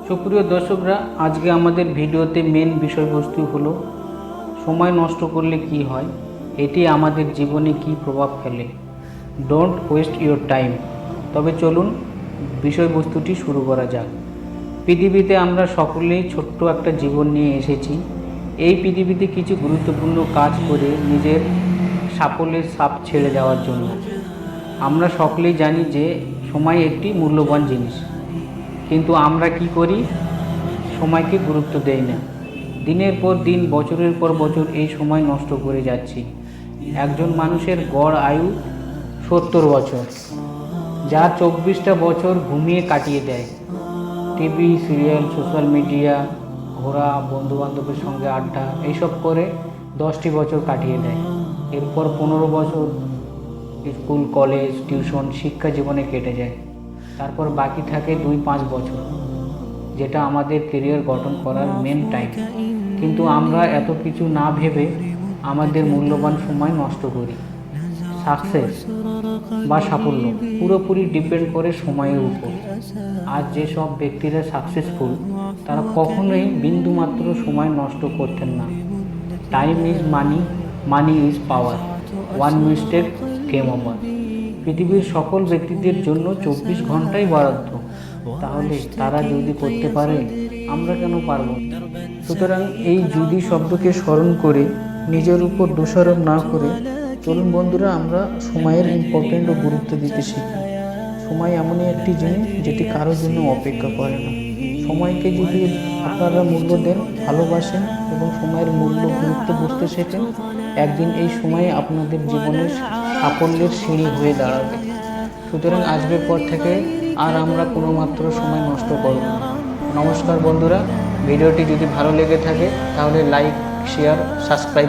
সুপ্রিয় দর্শকরা, আজকে আমাদের ভিডিওতে মেন বিষয়বস্তু হলো সময় নষ্ট করলে কি হয়, এটি আমাদের জীবনে কি প্রভাব ফেলে। Don't waste your time. তবে চলুন বিষয়বস্তুটি শুরু করা যাক। পৃথিবীতে আমরা সকলেই ছোট্ট একটা জীবন নিয়ে এসেছি। এই পৃথিবীতে কিছু গুরুত্বপূর্ণ কাজ করে নিজের সাফল্যের ছাপ ছেড়ে যাওয়ার জন্য। আমরা সকলেই জানি যে সময় একটি মূল্যবান জিনিস, কিন্তু আমরা কি করি? সময়কে গুরুত্ব দেই না। দিনের পর দিন, বছরের পর বছর এই সময় নষ্ট করে যাচ্ছি। একজন মানুষের গড় আয়ু 70 বছর, যা 24টা বছর ঘুমিয়ে কাটিয়ে দেয়। টিভি, সিরিয়াল, সোশ্যাল মিডিয়া, ঘোরা, বন্ধুবান্ধবের সঙ্গে আড্ডা, এইসব করে 10টি বছর কাটিয়ে দেয়। এরপর 15 বছর স্কুল, কলেজ, টিউশন, শিক্ষা জীবনে কেটে যায়। তারপর বাকি থাকে 2-5 বছর, যেটা আমাদের কেরিয়ার গঠন করার মেন টাইম। কিন্তু আমরা এত কিছু না ভেবে আমাদের মূল্যবান সময় নষ্ট করি। সাকসেস বা সাফল্য পুরোপুরি ডিপেন্ড করে সময়ের উপর। আর যেসব ব্যক্তিরা সাকসেসফুল, তারা কখনোই বিন্দুমাত্র সময় নষ্ট করতেন না। Time is money, money is power, one mistake game over. পৃথিবীর সকল ব্যক্তিদের জন্য 24 ঘন্টাই বরাদ্দ। তাহলে তারা যদি করতে পারে, আমরা কেন পারব? সুতরাং এই যদি শব্দকে স্মরণ করে নিজের উপর দোষারোপ না করে চলুন বন্ধুরা, আমরা সময়ের ইম্পর্টেন্ট ও গুরুত্ব দিতে শিখি। সময় এমনই একটি জিনিস যেটি কারোর জন্য অপেক্ষা করে না। সময়কে যদি আপনারা মূল্য দেন, ভালোবাসেন এবং সময়ের মূল্য গুরুত্ব বুঝতে শেখেন, একদিন এই সময় আপনাদের জীবনের সাফল্যের সিঁড়ি হয়ে দাঁড়াবে। সুতরাং আজকের পর থেকে আর আমরা কোনো মাত্র সময় নষ্ট করব না। নমস্কার বন্ধুরা, ভিডিওটি যদি ভালো লেগে থাকে তাহলে লাইক, শেয়ার, সাবস্ক্রাইব